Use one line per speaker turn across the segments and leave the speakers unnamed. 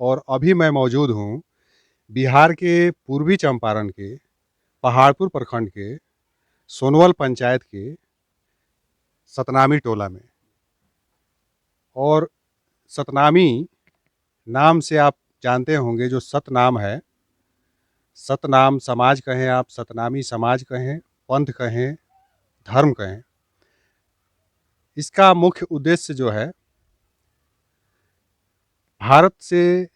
और अभी मैं मौजूद हूँ बिहार के पूर्वी चंपारण के पहाड़पुर प्रखंड के सोनवल पंचायत के सतनामी टोला में। और सतनामी नाम से आप जानते होंगे, जो सतनाम है, सतनाम समाज कहें आप, सतनामी समाज कहें, पंथ कहें, धर्म कहें, इसका मुख्य उद्देश्य जो है भारत से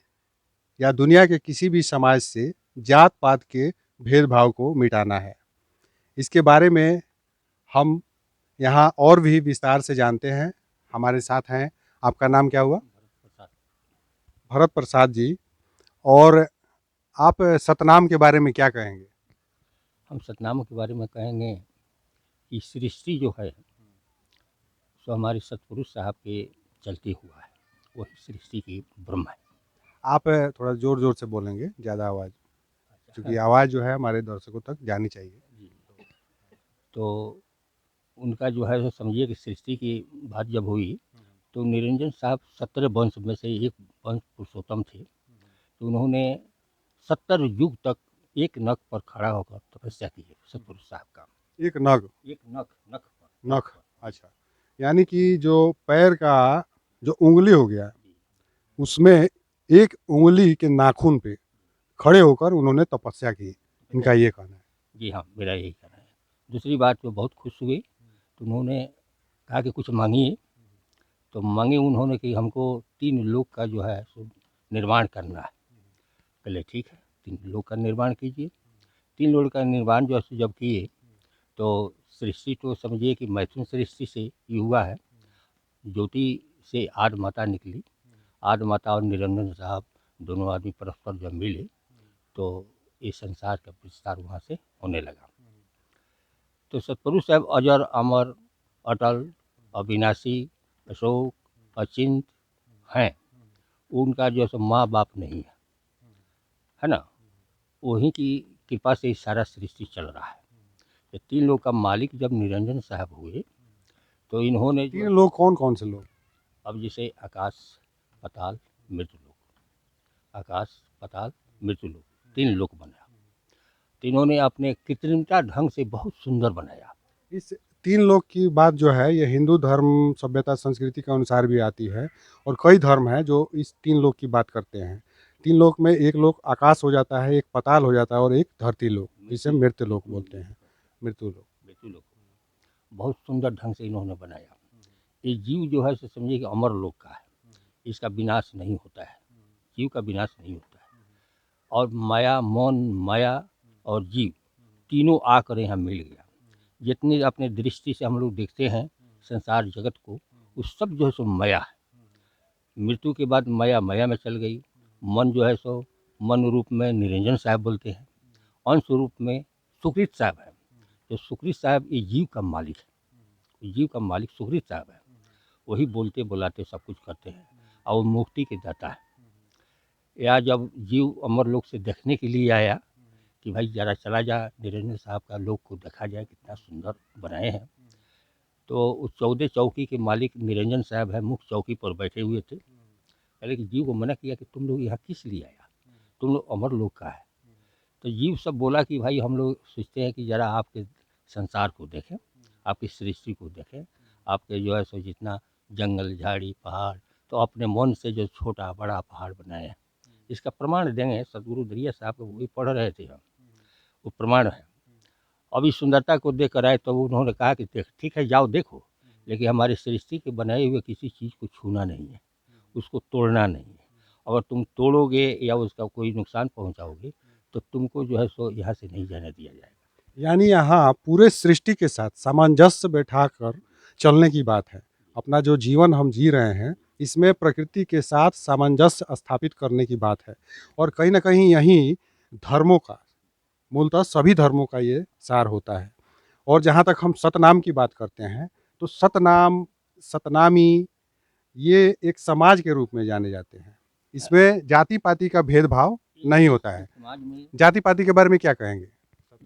या दुनिया के किसी भी समाज से जात पात के भेदभाव को मिटाना है। इसके बारे में हम यहाँ और भी विस्तार से जानते हैं। हमारे साथ हैं, आपका नाम क्या हुआ? भरत प्रसाद जी। और आप सतनाम के बारे में क्या कहेंगे?
हम सतनाम के बारे में कहेंगे कि सृष्टि जो है सो हमारे सतपुरुष साहब के चलते हुआ है, वही सृष्टि की ब्रह्म है।
आप थोड़ा ज़ोर ज़ोर से बोलेंगे, ज़्यादा आवाज़, क्योंकि आवाज़ जो है हमारे दर्शकों तक जानी चाहिए।
तो उनका जो है समझिए कि सृष्टि की बात जब हुई तो निरंजन साहब 17 वंश में से एक वंश पुरुषोत्तम थे। तो उन्होंने 70 युग तक एक नख पर खड़ा होकर तपस्या की है सतपुरुष साहब का।
एक नग,
एक नख नख
नख, अच्छा, यानी कि जो पैर का जो उंगली हो गया, उसमें एक उंगली के नाखून पे खड़े होकर उन्होंने तपस्या की, इनका ये कहना है।
जी हाँ, मेरा यही कहना है। दूसरी बात, वो बहुत खुश हुए तो उन्होंने कहा कि कुछ मांगिए। तो मांगे उन्होंने कि हमको 3 लोक का जो है सो निर्माण करना है। पहले ठीक है, 3 लोक का निर्माण कीजिए। 3 लोक का निर्माण जो है जब किए तो सृष्टि तो समझिए कि मैथुन सृष्टि से ये हुआ है। ज्योति से आद माता निकली। आद माता और निरंजन साहब दोनों आदमी परस्पर जब मिले तो ये संसार का विस्तार वहाँ से होने लगा। तो सतपुरुष साहब अजर अमर अटल अविनाशी अशोक अचिंत हैं। उनका जो है माँ बाप नहीं है ना, वहीं की कृपा से सारा सृष्टि चल रहा है। ये 3 लोग का मालिक जब निरंजन साहब हुए तो इन्होंने
3 लोग कौन कौन से लोग?
अब जैसे आकाश पाताल मृत्यु लोक, आकाश पाताल मृत्यु लोक 3 लोक बनाया। तो इन्होंने अपने कृत्रिमता ढंग से बहुत सुंदर बनाया।
इस 3 लोग की बात जो है ये हिंदू धर्म सभ्यता संस्कृति के अनुसार भी आती है, और कई धर्म हैं जो इस 3 लोग की बात करते हैं। 3 लोक में एक लोक आकाश हो जाता है, एक पाताल हो जाता है और एक धरती लोक, जिसे मृत्यु लोक बोलते हैं। मृत्यु लोक,
मृत्यु लोक बहुत सुंदर ढंग से इन्होंने बनाया। ये जीव जो है सो समझिए कि अमर लोक का है, इसका विनाश नहीं होता है, जीव का विनाश नहीं होता है। और माया, मौन माया और जीव तीनों आकर यहाँ मिल गया। जितनी अपने दृष्टि से हम लोग देखते हैं संसार जगत को, वो सब जो है सो माया है। मृत्यु के बाद माया माया में चल गई। मन जो है सो मन रूप में निरंजन साहब बोलते हैं, अंश रूप में सुकृत साहब है। जो सुकृत साहब ये जीव का मालिक है, जीव का मालिक सुकृत साहब है। वही बोलते बुलाते सब कुछ करते हैं और वो मुक्ति के दाता है। या जब जीव अमर लोक से देखने के लिए आया कि भाई जरा चला जा निरंजन साहब का लोक को देखा जाए, कितना सुंदर बनाए हैं। तो उस 14 चौकी के मालिक निरंजन साहब है, मुख्य चौकी पर बैठे हुए थे। पहले कि जीव को मना किया कि तुम लोग यहाँ किस लिए आया, तुम लोग अमर लोक का है। तो जीव सब बोला कि भाई हम लोग सोचते हैं कि ज़रा आपके संसार को देखें, आपकी सृष्टि को देखें, आपके जो है सो जितना जंगल झाड़ी पहाड़, तो अपने मन से जो छोटा बड़ा पहाड़ बनाए हैं, इसका प्रमाण देंगे। सदगुरु दरिया साहब को वही पढ़ रहे थे हम, वो प्रमाण है। अब इस सुंदरता को देख कर आए तो उन्होंने कहा कि देख ठीक है जाओ देखो, लेकिन हमारी सृष्टि के बनाए हुए किसी चीज़ को छूना नहीं है, उसको तोड़ना नहीं है। अगर तुम तोड़ोगे या उसका कोई नुकसान पहुंचाओगे तो तुमको जो है सो यहाँ से नहीं जाने दिया जाएगा।
यानी यहाँ पूरे सृष्टि के साथ सामंजस्य बैठाकर चलने की बात है। अपना जो जीवन हम जी रहे हैं, इसमें प्रकृति के साथ सामंजस्य स्थापित करने की बात है। और कहीं न कहीं यहीं धर्मों का, मूलतः सभी धर्मों का ये सार होता है। और जहाँ तक हम सतनाम की बात करते हैं, तो सतनाम, सतनामी, ये एक समाज के रूप में जाने जाते हैं। इसमें जाति-पाति का भेदभाव नहीं होता है।
समाज में
जाति-पाति के बारे में क्या कहेंगे?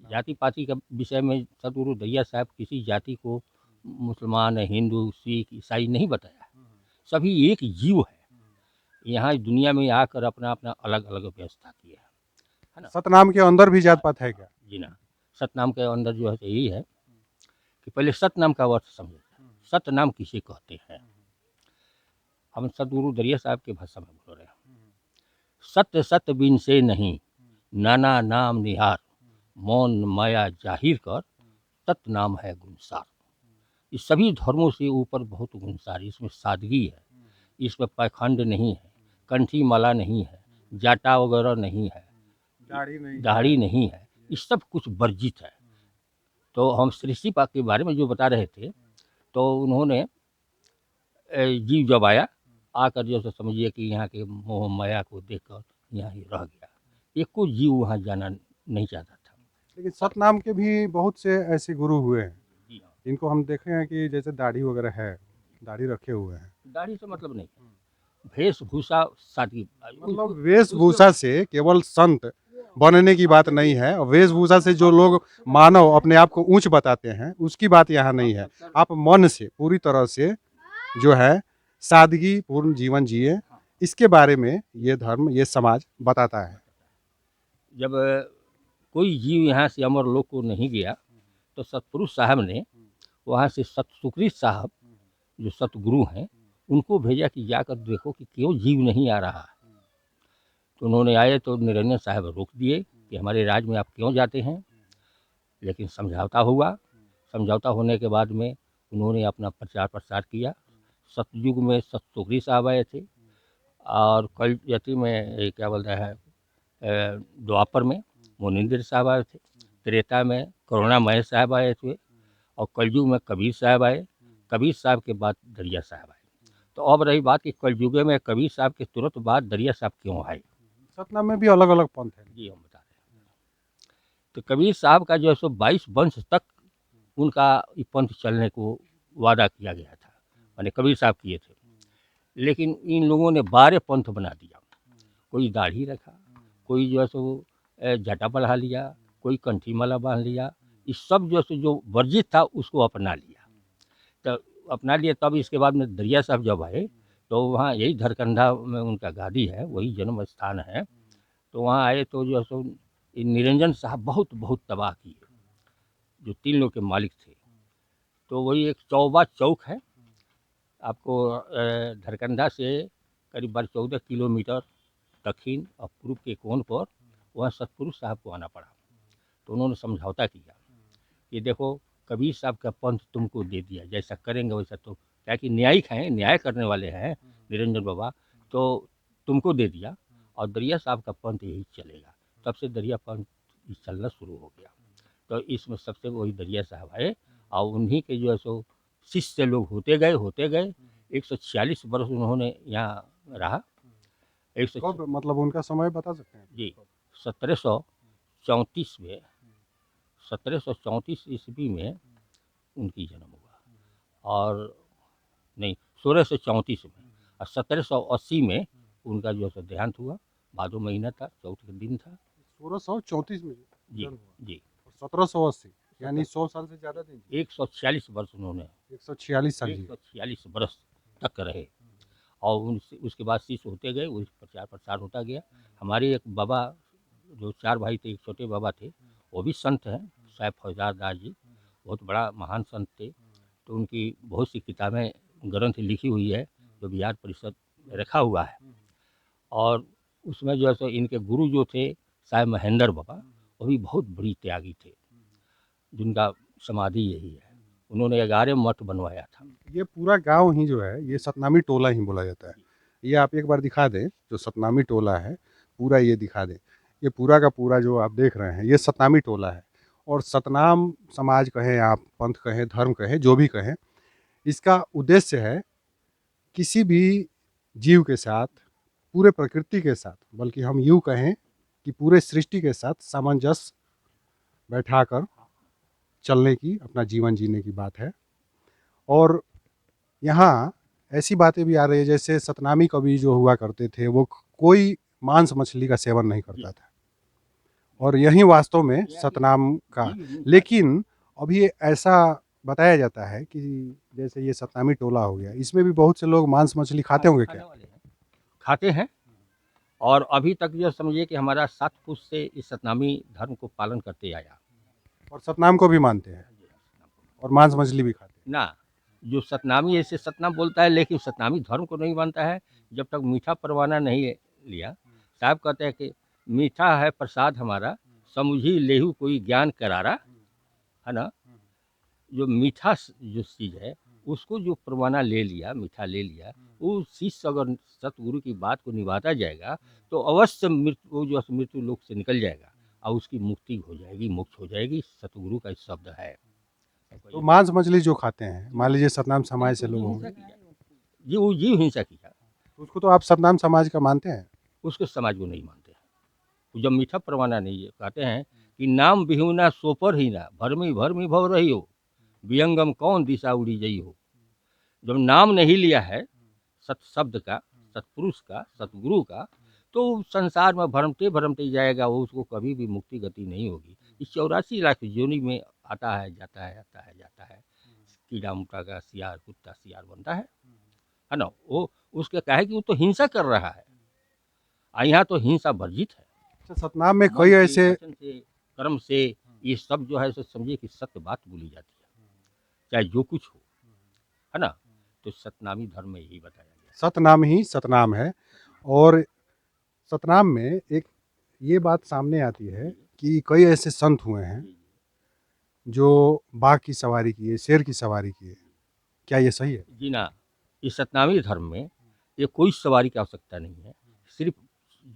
जाति पाति का विषय में सदगुरु दरिया साहब किसी जाति को मुसलमान हिंदू सिख ईसाई नहीं बताया। सभी एक जीव है, यहाँ दुनिया में आकर अपना अपना अलग अलग व्यवस्था किया है ना।
सतनाम के अंदर भी जात पात है क्या?
जी ना, सतनाम के अंदर जो है तो यही है कि पहले सतनाम का अर्थ समझे। सतनाम किसे कहते हैं? हम सदगुरु दरिया साहब की भाषा में बोल रहे हैं। सत्य सत्य बिन से नहीं, नाना नाम निहार, मौन माया जाहिर कर, सत नाम है गुणसार। इस सभी धर्मों से ऊपर बहुत गुणसार, इसमें सादगी है, इसमें पाखंड नहीं है, कंठी माला नहीं है, जाटा वगैरह नहीं है, दाढ़ी नहीं है, ये सब कुछ वर्जित है। तो हम सृष्टि पाक के बारे में जो बता रहे थे, तो उन्होंने जीव जब आया, आकर जैसे समझिए कि यहाँ के मोह माया को देखकर यहाँ ही रह गया, एक को जीव वहाँ जाना नहीं चाहता था।
लेकिन सतनाम के भी बहुत से ऐसे गुरु हुए हैं
जी हाँ,
इनको हम देखे हैं कि जैसे दाढ़ी वगैरह है, दाढ़ी रखे हुए हैं।
दाढ़ी से मतलब नहीं, वेशभूषा सादगी,
मतलब वेशभूषा से केवल संत बनने की बात नहीं है, और वेशभूषा से जो लोग मानव अपने आप को ऊंच बताते हैं उसकी बात यहाँ नहीं है। आप मन से पूरी तरह से जो है सादगी पूर्ण जीवन जिए, इसके बारे में ये धर्म, ये समाज बताता है।
जब कोई जीव यहाँ से अमर लोक को नहीं गया, तो सतपुरुष साहब ने वहाँ से सुकृत साहब जो सतगुरु हैं उनको भेजा कि जाकर देखो कि क्यों जीव नहीं आ रहा है। तो उन्होंने आए तो निरंजन साहब रोक दिए कि हमारे राज में आप क्यों जाते हैं। लेकिन समझौता हुआ, समझौता होने के बाद में उन्होंने अपना प्रचार प्रसार किया। सतयुग में सत सुखरी साहब आए थे, और कल यति में ये क्या बोलता है, द्वापर में मुनिंदर साहब आए थे, त्रेता में करुणामय साहब आए थे, और कलयुग में कबीर साहब आए। कबीर साहब के बाद दरिया साहब आए। तो अब रही बात कि कलयुग में कबीर साहब के तुरंत बाद दरिया साहब क्यों आए।
सतनाम में भी अलग अलग पंथ है।
जी हम बता रहे हैं। तो कबीर साहब का जो है सो 22 वंश तक उनका ये पंथ चलने को वादा किया गया था, माने कबीर साहब किए थे। लेकिन इन लोगों ने 12 पंथ बना दिया। कोई दाढ़ी रखा, कोई जो है सो जटा बढ़ा लिया, कोई कंठी माला बांध लिया, इस सब जो है सो जो वर्जित था उसको अपना लिया। तो अपना लिया, तब इसके बाद में दरिया साहब जब आए तो वहाँ यही धरकंधा में उनका गादी है, वही जन्म स्थान है। तो वहाँ आए तो जो है सो ये निरंजन साहब बहुत बहुत तबाह किए, जो 3 लोग के मालिक थे। तो वही एक चौबा चौक है, आपको धरकंधा से करीब 14 किलोमीटर दक्षिण और पूर्व के कोण पर, वहाँ सतपुरुष साहब को आना पड़ा। तो उन्होंने समझौता किया कि देखो कबीर साहब का पंथ तुमको दे दिया, जैसा करेंगे वैसा, तो क्या कि न्यायिक हैं, न्याय करने वाले हैं निरंजन बाबा, तो तुमको दे दिया और दरिया साहब का पंथ यही चलेगा। तब से दरिया पंथ चलना शुरू हो गया। तो इसमें सबसे वही दरिया साहब आए, और उन्हीं के जो है सो शिष्य लोग होते गए 146 वर्ष उन्होंने यहाँ रहा।
कब, मतलब उनका समय बता सकते हैं?
जी 1734 में, 1734 ईस्वी में उनकी जन्म हुआ, और नहीं 1634 में, और 1780 में उनका जो है देहांत हुआ। भादो महीना था, चौथ का दिन था।
1634 में
जी
जन्म हुआ।
जी
1780 यानी 100 साल से ज्यादा दिन।
146 वर्ष उन्होंने,
146 साल जी।
146 वर्ष तक रहे, और उसके बाद शिष्य होते गए, उस प्रचार प्रसार होता गया। हमारे एक बाबा, जो 4 भाई थे, एक छोटे बाबा थे, वो भी संत हैं, साहब फौजदार दास जी, बहुत बड़ा महान संत थे। तो उनकी बहुत सी किताबें ग्रंथ लिखी हुई है, जो बिहार परिषद में रखा हुआ है। और उसमें जो है सो इनके गुरु जो थे साहब महेंद्र बाबा, वो भी बहुत बड़ी त्यागी थे, जिनका समाधि यही है। उन्होंने 11 मठ बनवाया था।
ये पूरा गांव ही जो है ये सतनामी टोला ही बोला जाता है। ये आप एक बार दिखा दें, जो सतनामी टोला है पूरा ये दिखा दें। ये पूरा का पूरा जो आप देख रहे हैं ये सतनामी टोला है। और सतनाम समाज कहें, आप पंथ कहें, धर्म कहें, जो भी कहें, इसका उद्देश्य है किसी भी जीव के साथ, पूरे प्रकृति के साथ, बल्कि हम यूँ कहें कि पूरे सृष्टि के साथ सामंजस्य बैठाकर चलने की, अपना जीवन जीने की बात है। और यहाँ ऐसी बातें भी आ रही है, जैसे सतनामी कवि जो हुआ करते थे वो कोई मांस मछली का सेवन नहीं करता था, और यही वास्तव में सतनाम का। लेकिन अभी ऐसा बताया जाता है कि जैसे ये सतनामी टोला हो गया, इसमें भी बहुत से लोग मांस मछली खाते होंगे क्या?
खाते हैं। और अभी तक जो समझिए कि हमारा 7 पुश्त से इस सतनामी धर्म को पालन करते आया।
और सतनाम को भी मानते हैं और मांस मछली भी खाते हैं।
ना, जो सतनामी ऐसे सतनाम बोलता है लेकिन सतनामी धर्म को नहीं मानता है जब तक मीठा परवाना नहीं लिया। साहब कहते हैं कि मीठा है प्रसाद हमारा, समुझी लेहू कोई ज्ञान करारा, है ना। जो मीठा जो चीज़ है उसको जो परवाना ले लिया, मीठा ले लिया, वो शिष्य अगर सतगुरु की बात को निभाता जाएगा तो अवश्य वो जो मृत्यु लोक से निकल जाएगा और उसकी मुक्ति हो जाएगी, मोक्ष हो जाएगी। सतगुरु का शब्द है।
तो मांस मछली जो खाते हैं, मान लीजिए सतनाम समाज से लोग होंगे,
जी वो जीव हिंसा किया,
तो उसको तो आप सतनाम समाज का मानते हैं।
उसके समाज को नहीं मानते हैं। वो जब मीठा परवाना नहीं है, कहते हैं कि नाम बिहुना सोपर ही ना भरमी भव रही हो, वियंगम कौन दिशा उड़ी जई हो। जब नाम नहीं लिया है सत शब्द का, सतपुरुष का, सतगुरु का, तो संसार में भरमते भरमते जाएगा, वो उसको कभी भी मुक्ति गति नहीं होगी। इस 84 लाख योनि में आता है, जाता है, आता है, जाता है, कीड़ा मुटा का सियार, कुत्ता सियार बनता है ना। वो उसके क्या है कि वो तो हिंसा कर रहा है, और यहाँ तो हिंसा वर्जित है।
अच्छा, सतनाम में
मन
कई
से,
ऐसे
वचन से, कर्म से, ये सब जो है सो समझिए कि सत्य बात बोली जाती है, चाहे जो कुछ हो, है ना। तो सतनामी धर्म में यही बताया गया।
सतनाम ही सतनाम है। और सतनाम में एक ये बात सामने आती है कि कई ऐसे संत हुए हैं जो बाघ की सवारी किए, शेर की सवारी किए। क्या ये सही है?
जी ना, इस सतनामी धर्म में ये कोई सवारी की आवश्यकता नहीं है, सिर्फ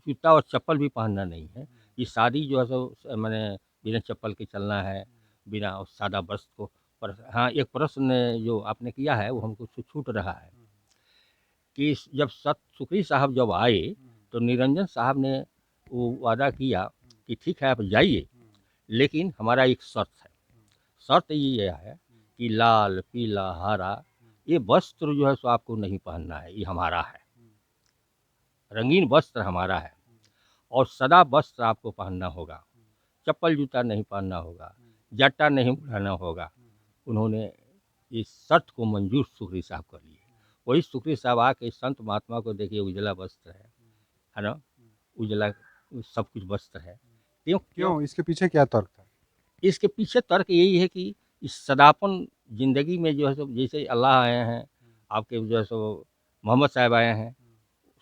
जूता और चप्पल भी पहनना नहीं है। ये शादी जो है सो मैंने बिना चप्पल के चलना है, बिना उस सादा वस्त्र को। पर हाँ, एक प्रश्न जो आपने किया है वो हमको छूट रहा है कि जब सत सुखरी साहब जब आए तो निरंजन साहब ने वो वादा किया कि ठीक है आप जाइए, लेकिन हमारा एक शर्त है। शर्त ये है कि लाल पीला हरा ये वस्त्र जो है सो आपको नहीं पहनना है, ये हमारा है, रंगीन वस्त्र हमारा है। और सदा वस्त्र आपको पहनना होगा, चप्पल जूता नहीं पहनना होगा, जट्टा नहीं उड़ाना होगा। उन्होंने इस शर्त को मंजूर सुखरी साहब कर लिए। वही सुखरी साहब आके संत महात्मा को देखिए, उजला वस्त्र है ना, उजला सब कुछ वस्त्र है। क्यों
क्यों, इसके पीछे क्या तर्क था?
इसके पीछे तर्क यही है कि इस सदापन ज़िंदगी में जो है सो, जैसे अल्लाह आए हैं, आपके जो है सो मोहम्मद साहब आए हैं,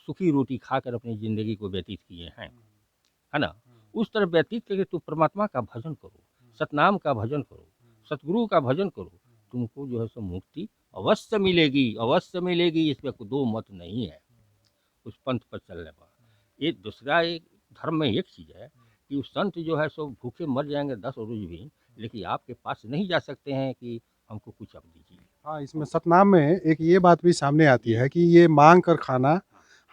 सूखी रोटी खाकर अपनी ज़िंदगी को व्यतीत किए हैं, है ना। उस तरह व्यतीत करके तू परमात्मा का भजन करो, सतनाम का भजन करो, सतगुरु का भजन करो, तुमको जो है सो मुक्ति अवश्य मिलेगी, अवश्य मिलेगी। इसमें कोई दो मत नहीं है उस पंथ पर चलने पर। ये दूसरा एक धर्म में एक चीज़ है कि उस संत जो है सो भूखे मर जाएंगे 10 रोज भी, लेकिन आपके पास नहीं जा सकते हैं कि हमको कुछ अब दीजिए।
हाँ, इसमें सतनाम में एक ये बात भी सामने आती है कि ये मांग कर खाना,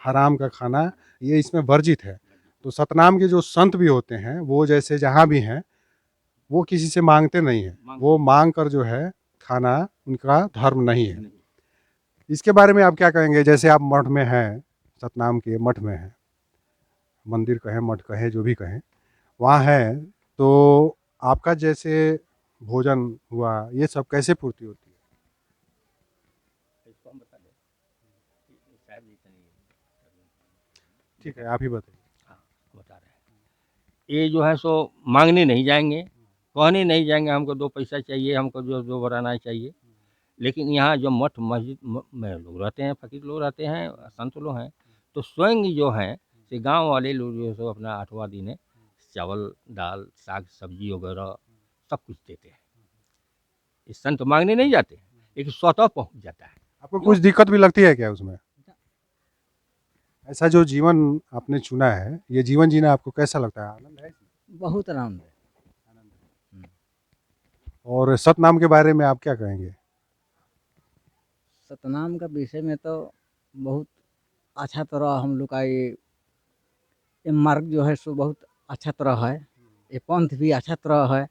हराम का खाना, ये इसमें वर्जित है। तो सतनाम के जो संत भी होते हैं वो जैसे जहाँ भी हैं वो किसी से मांगते नहीं हैं, वो मांग कर जो है खाना उनका धर्म नहीं है। इसके बारे में आप क्या कहेंगे? जैसे आप मठ में हैं, सतनाम के मठ में हैं, मंदिर कहें मठ कहें जो भी कहें, वहाँ है, तो आपका जैसे भोजन हुआ ये सब कैसे पूर्ति होती है?
इसको हम बता दें, शायद इतनी
ठीक है, आप ही बताइए।
हाँ, बता रहे हैं। ये जो है सो मांगने नहीं जाएंगे, कहने नहीं जाएंगे हमको 2 पैसा चाहिए, हमको जो जो बनाना चाहिए। लेकिन यहाँ जो मठ मस्जिद में लोग रहते हैं, फ़कीर लोग रहते हैं, संत लोग हैं, तो स्वयं जो हैं कि गाँव वाले लोग जो है सो अपना 8वाँ दिन है चावल, दाल, साग, सब्ज़ी वगैरह सब कुछ देते हैं। ये संत माँगने नहीं जाते हैं, लेकिन स्वतः पहुँच जाता है।
आपको कुछ दिक्कत भी लगती है क्या उसमें? ऐसा जो जीवन आपने चुना है, ये जीवन जीना आपको कैसा लगता है? आनंद है इसमें?
बहुत आनंद है।
और सतनाम के बारे में आप क्या कहेंगे?
सतनाम का विषय में तो बहुत अच्छा तरह हम लोग का ये मार्ग जो है सो बहुत अच्छा तरह है, ये पंथ भी अच्छा तरह है।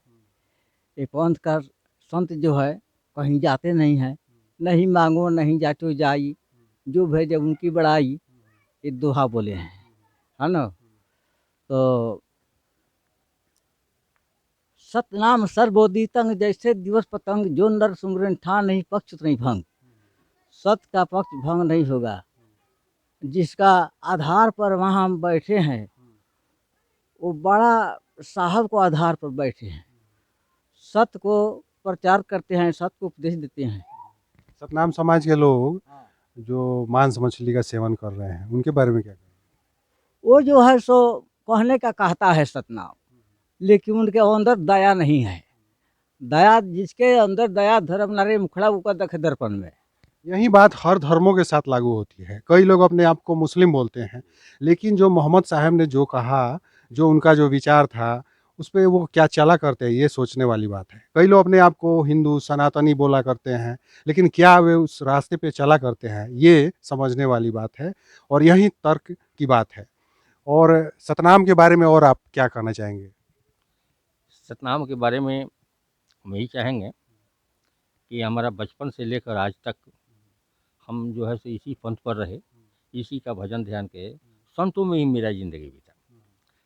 ये पंथ का संत जो है कहीं जाते नहीं हैं, नहीं मांगो नहीं जाचो जाई, जो भेजे उनकी बड़ाई, ये दोहा बोले हैं, है ना। तो सतनाम सर्वोदितंग जैसे दिवस पतंग, जो नर सुमरन ठा नहीं पक्ष नहीं भंग। सत का पक्ष भंग नहीं होगा, जिसका आधार पर वहाँ हम बैठे हैं, वो बड़ा साहब को आधार पर बैठे हैं, सत्य को प्रचार करते हैं, सत्य को उपदेश देते हैं।
सतनाम समाज के लोग जो मांस मछली का सेवन कर रहे हैं उनके बारे में क्या कहेंगे?
वो जो है सो कहने का कहता है सतनाम, लेकिन उनके अंदर दया नहीं है। दया, जिसके अंदर दया धर्म नारे मुखड़ा ऊपर दख दर्पण में।
यही बात हर धर्मों के साथ लागू होती है। कई लोग अपने आप को मुस्लिम बोलते हैं, लेकिन जो मोहम्मद साहब ने जो कहा, जो उनका जो विचार था, उस पे वो क्या चला करते हैं, ये सोचने वाली बात है। कई लोग अपने आप को हिंदू, सनातनी बोला करते हैं, लेकिन क्या वे उस रास्ते पे चला करते हैं, ये समझने वाली बात है और यही तर्क की बात है। और सतनाम के बारे में और आप क्या कहना चाहेंगे?
सतनाम के बारे में हम यही चाहेंगे कि हमारा बचपन से लेकर आज तक हम जो है सो इसी पंथ पर रहे, इसी का भजन ध्यान के, संतों में ही मेरा ज़िंदगी बीता।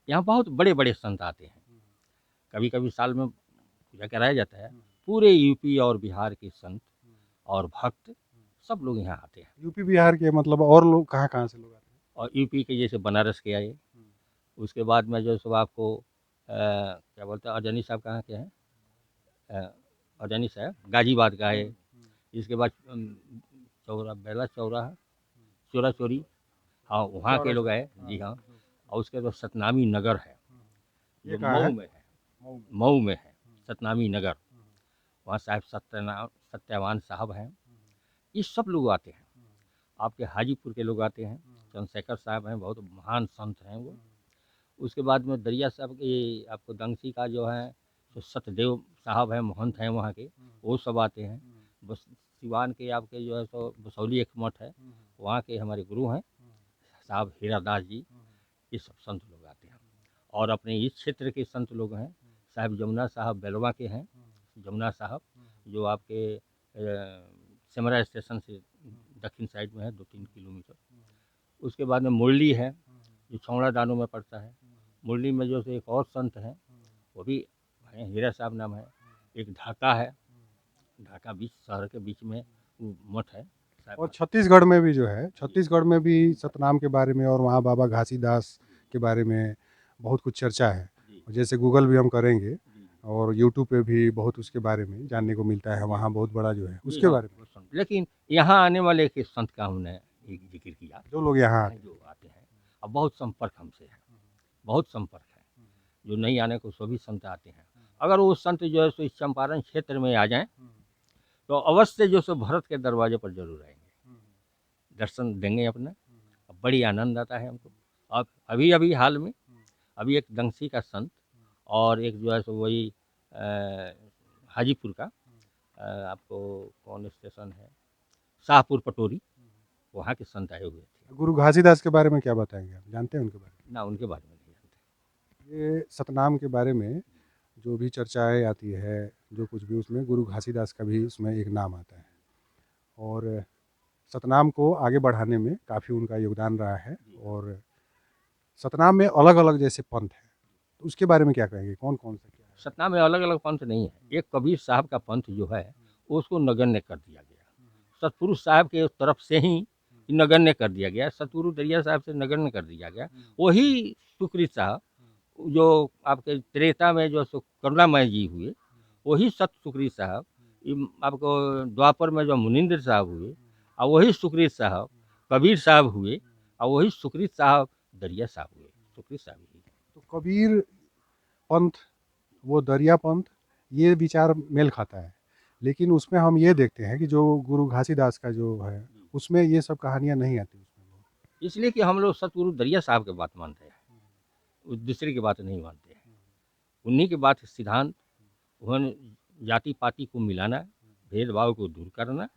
यहाँ बहुत बड़े बड़े संत आते हैं, कभी कभी साल में पूजा कराया जाता है। पूरे यूपी और बिहार के संत और भक्त सब लोग यहाँ आते हैं।
यूपी बिहार के मतलब और लोग कहाँ से लोग आते हैं?
और यूपी के जैसे बनारस के आए, उसके बाद में जो सब आपको क्या बोलते हैं, अजनी साहब कहाँ के हैं, अजनी साहब गाजीबाद का है। इसके बाद बेला चौराहा, चोरा चोरी, हाँ वहाँ के लोग आए जी हाँ। और उसके बाद सतनामी नगर है जो मऊ में है, मऊ में है सतनामी नगर, वहाँ साहब सत्यवान साहब हैं। ये सब लोग आते हैं। आपके हाजीपुर के लोग आते हैं, चंद्रशेखर साहब हैं, बहुत महान संत हैं वो। उसके बाद में दरिया साहब के, आपको दंगसी का जो है तो सतदेव साहब हैं, महंत हैं वहाँ के, वो सब आते हैं। बस सिवान के आपके जो है सो बसौली एक मठ है, वहाँ के हमारे गुरु हैं साहब हीरादास जी। ये सब संत लोग आते हैं। और अपने इस क्षेत्र के संत लोग हैं, साहब जमुना साहब बेलवा के हैं, जमुना साहब जो आपके सिमरा स्टेशन से दक्षिण साइड में है 2-3 किलोमीटर। उसके बाद में मुरली है जो छौड़ा दानों में पड़ता है। मुरली में जो से एक और संत हैं, वो भी हैं, हीरा साहब नाम है। एक ढाका है, ढाका बीच शहर के बीच में वो मठ है साहब।
और छत्तीसगढ़ में भी जो है, छत्तीसगढ़ में भी सतनाम के बारे में और वहाँ बाबा घासीदास के बारे में बहुत कुछ चर्चा है। जैसे गूगल भी हम करेंगे और यूट्यूब पे भी बहुत उसके बारे में जानने को मिलता है। वहाँ बहुत बड़ा जो है उसके बारे में
लेकिन यहाँ आने वाले एक संत का हमने एक जिक्र किया,
जो लोग यहाँ आते हैं।
जो आते हैं। अब बहुत संपर्क हमसे है, बहुत संपर्क है। जो नहीं आने को सभी संत आते हैं। अगर वो संत जो है सो इस चंपारण क्षेत्र में आ जाएं तो अवश्य जो सो भरत के दरवाजे पर जरूर आएंगे, दर्शन देंगे अपना। अब बड़ी आनंद आता है हमको। अब अभी हाल में अभी एक दंगसी का संत और एक जो है सो वही हाजीपुर का आपको कौन स्टेशन है, शाहपुर पटोरी, वहाँ के संत आए हुए थे।
गुरु घासीदास के बारे में क्या बताएंगे, आप जानते हैं उनके बारे
ना उनके बारे में नहीं जानते।
में? ये सतनाम के बारे में जो भी चर्चाएं आती है, जो कुछ भी, उसमें गुरु घासीदास का भी उसमें एक नाम आता है। और सतनाम को आगे बढ़ाने में काफ़ी उनका योगदान रहा है। और सतनाम में अलग अलग जैसे पंथ है, तो उसके बारे में क्या कहेंगे, कौन कौन सा क्या है?
सतना में अलग अलग पंथ नहीं है। एक कबीर साहब का पंथ जो है उसको नगण्य कर दिया गया, सतपुरुष साहब के तरफ से ही नगण्य कर दिया गया, सतगुरु दरिया साहब से नगण्य कर दिया गया। वही सुकृत साहब जो आपके त्रेता में जो करुणामय जी हुए, वही सत सुकृत साहब आपको द्वापर में जो मुनिंद्र साहब हुए, और वही सुकृत साहब कबीर साहब हुए, और वही सुकृत साहब दरिया साहब हुए। सुकृत साहब ही
तो कबीर पंथ, वो दरिया पंथ, ये विचार मेल खाता है। लेकिन उसमें हम ये देखते हैं कि जो गुरु घासीदास का जो है उसमें ये सब कहानियाँ नहीं आती उसमें।
इसलिए कि हम लोग सतगुरु दरिया साहब के बात मानते हैं, उस दूसरे की बात नहीं मानते हैं। उन्हीं के बात सिद्धांत, उन्होंने जाति पाति को मिलाना, भेदभाव को दूर करना,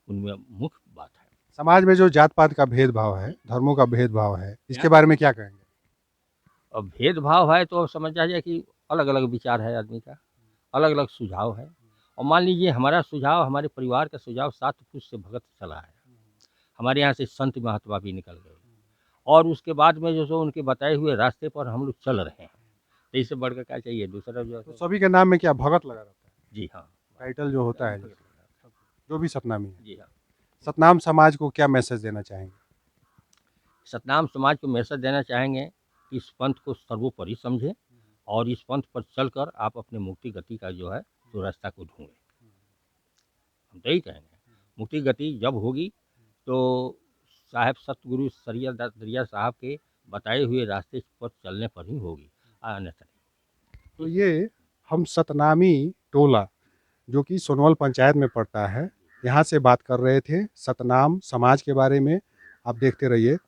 उनमें मुख्य बात है।
समाज में जो जात पात का भेदभाव है, धर्मों का भेदभाव है, इसके बारे में क्या कहेंगे?
अब भेदभाव है तो समझ आ जाए कि अलग अलग विचार है आदमी का, अलग अलग सुझाव है। और मान लीजिए हमारा सुझाव, हमारे परिवार का सुझाव 7 पुरुष से भगत चला है। हमारे यहाँ से संत महात्मा भी निकल गए, और उसके बाद में जो सो उनके बताए हुए रास्ते पर हम लोग चल रहे हैं। तो इससे बढ़कर क्या चाहिए दूसरा जो
तो सभी के नाम में क्या भगत लगा रहता है?
जी हाँ,
टाइटल जो होता है जो भी सतनामी है।
जी हाँ।
सतनाम समाज को क्या मैसेज देना चाहेंगे?
सतनाम समाज को मैसेज देना चाहेंगे कि इस पंथ को सर्वोपरि समझें और इस पंथ पर चलकर आप अपने मुक्ति गति का जो है तो रास्ता को ढूंढें। हम तो यही कहेंगे, मुक्ति गति जब होगी तो साहब सतगुरु सरिया दरिया साहब के बताए हुए रास्ते पर चलने पर ही होगी, अन्यथा नहीं।
तो ये हम सतनामी टोला जो कि सोनवल पंचायत में पड़ता है, यहाँ से बात कर रहे थे सतनाम समाज के बारे में। आप देखते रहिए